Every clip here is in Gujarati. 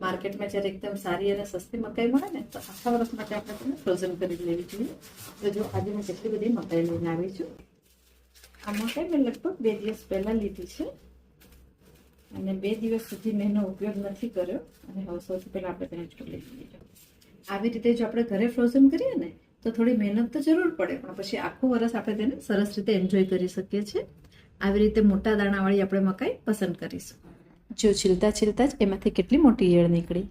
માર્કેટમાં જ્યારે એકદમ સારી અને સસ્તી મકાઈ મળે ને તો આખા વર્ષ માટે આપણે તેને ફ્રોઝન કરી લેવી જોઈએ. તો જો આજે મેં કેટલી બધી મકાઈ લઈને આવી છું. આ મકાઈ મેં લગભગ 2 દિવસ પહેલાં લીધી છે અને 2 દિવસ સુધી મેં એનો ઉપયોગ નથી કર્યો. અને હવે સૌથી પહેલાં આપણે તેને છોડી લઈએ. આવી રીતે જો આપણે ઘરે ફ્રોઝન કરીએ ને તો થોડી મહેનત તો જરૂર પડે, પણ પછી આખું વર્ષ આપણે તેને સરસ રીતે એન્જોય કરી શકીએ છીએ. આવી રીતે મોટા દાણાવાળી આપણે મકાઈ પસંદ કરીશું. જો છીલતા જ એમાંથી કેટલી મોટી ઈયળ નીકળી.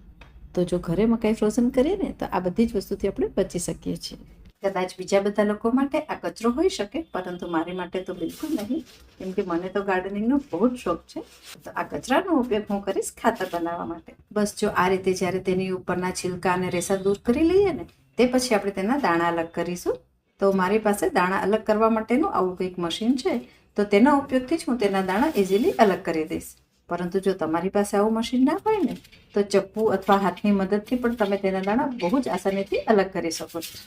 તો જો ઘરે મકાઈ ફ્રોઝન કરીએ ને તો આ બધી જ વસ્તુથી આપણે બચી શકીએ છીએ. કદાચ બીજા બધા લોકો માટે આ કચરો હોઈ શકે, પરંતુ મારી માટે તો બિલકુલ નહીં, કેમ કે મને તો ગાર્ડનિંગનો બહુ જ શોખ છે. તો આ કચરાનો ઉપયોગ હું કરીશ ખાતર બનાવવા માટે. બસ જો આ રીતે જ્યારે તેની ઉપરના છિલકા અને રેસા દૂર કરી લઈએ ને તે પછી આપણે તેના દાણા અલગ કરીશું. તો મારી પાસે દાણા અલગ કરવા માટેનું આવું કંઈક મશીન છે, તો તેના ઉપયોગથી જ હું તેના દાણા ઇઝીલી અલગ કરી દઈશ. પરંતુ જો તમારી પાસે આવું મશીન ના હોય ને તો ચપ્પુ અથવા હાથની મદદથી પણ તમે તેના દાણા બહુ જ આસાનીથી અલગ કરી શકો છો.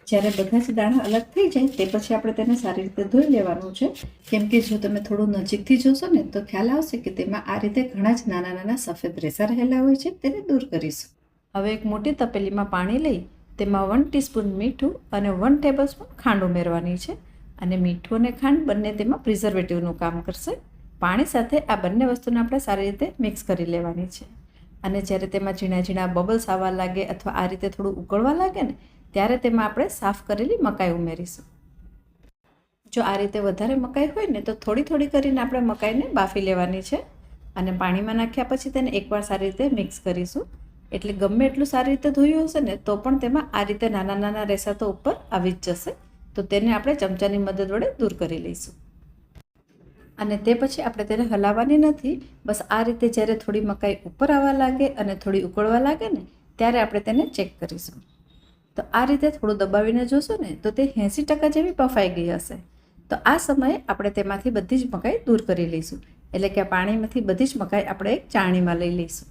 જ્યારે બધા જ દાણા અલગ થઈ જાય તે પછી આપણે તેને સારી રીતે ધોઈ લેવાનું છે, કેમ કે જો તમે થોડું નજીકથી જોશો ને તો ખ્યાલ આવશે કે તેમાં આ રીતે ઘણા જ નાના નાના સફેદ રેસા રહેલા હોય છે. તેને દૂર કરીશું. હવે એક મોટી તપેલીમાં પાણી લઈ તેમાં 1 ટીસ્પૂન મીઠું અને 1 ટેબલસ્પૂન ખાંડ ઉમેરવાની છે. અને મીઠું અને ખાંડ બંને તેમાં પ્રિઝર્વેટિવનું કામ કરશે. પાણી સાથે આ બંને વસ્તુને આપણે સારી રીતે મિક્સ કરી લેવાની છે. અને જ્યારે તેમાં ઝીણા ઝીણા બબલ્સ આવવા લાગે અથવા આ રીતે થોડું ઉકળવા લાગે ને ત્યારે તેમાં આપણે સાફ કરેલી મકાઈ ઉમેરીશું. જો આ રીતે વધારે મકાઈ હોય ને તો થોડી થોડી કરીને આપણે મકાઈને બાફી લેવાની છે. અને પાણીમાં નાખ્યા પછી તેને એકવાર સારી રીતે મિક્સ કરીશું. એટલે ગમે એટલું સારી રીતે ધોયું હશે ને તો પણ તેમાં આ રીતે નાના નાના રેસા તો ઉપર આવી જ જશે. તો તેને આપણે ચમચાની મદદ વડે દૂર કરી લઈશું. અને તે પછી આપણે તેને હલાવવાની નથી. બસ આ રીતે જ્યારે થોડી મકાઈ ઉપર આવવા લાગે અને થોડી ઉકળવા લાગે ને ત્યારે આપણે તેને ચેક કરીશું. તો આ રીતે થોડું દબાવીને જોશો ને તો તે 80% જેવી બફાઈ ગઈ હશે. તો આ સમયે આપણે તેમાંથી બધી જ મકાઈ દૂર કરી લઈશું. એટલે કે આ પાણીમાંથી બધી જ મકાઈ આપણે એક ચાળણીમાં લઈ લઈશું.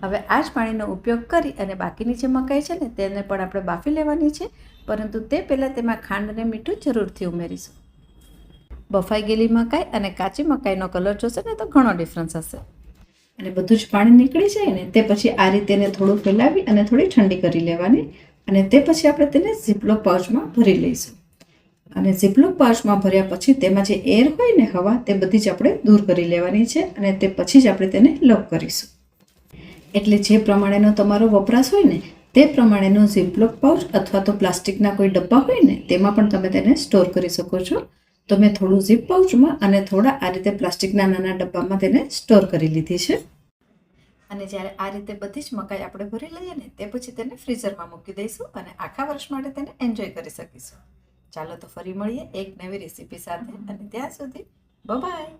હવે આ જ પાણીનો ઉપયોગ કરી અને બાકીની જે મકાઈ છે ને તેને પણ આપણે બાફી લેવાની છે, પરંતુ તે પહેલાં તેમાં ખાંડ અને મીઠું જરૂરથી ઉમેરીશું. બફાઈ ગયેલી મકાઈ અને કાચી મકાઈનો કલર જોશે ને તો ઘણો ડિફરન્સ હશે. અને બધું જ પાણી નીકળી જાય ને તે પછી આ રીતે તેને થોડું ફેલાવી અને થોડી ઠંડી કરી લેવાની. અને તે પછી આપણે તેને ઝીપલોક પાઉચમાં ભરી લઈશું. અને ઝીપલોક પાઉચમાં ભર્યા પછી તેમાં જે એર હોય ને હવા તે બધી જ આપણે દૂર કરી લેવાની છે. અને તે પછી જ આપણે તેને લોક કરીશું. એટલે જે પ્રમાણેનો તમારો વપરાશ હોય ને તે પ્રમાણેનું ઝીપલોક પાઉચ અથવા તો પ્લાસ્ટિકના કોઈ ડબ્બા હોય ને તેમાં પણ તમે તેને સ્ટોર કરી શકો છો. તો મેં થોડું ઝીપ પાઉચમાં અને થોડા આ રીતે પ્લાસ્ટિકના નાના ડબ્બામાં તેને સ્ટોર કરી લીધી છે. અને જ્યારે આ રીતે બધી જ મકાઈ આપણે ભરી લઈએ ને તે પછી તેને ફ્રીઝરમાં મૂકી દઈશું અને આખા વર્ષ માટે તેને એન્જોય કરી શકીશું. ચાલો તો ફરી મળીએ એક નવી રેસીપી સાથે. અને ત્યાં સુધી બાય.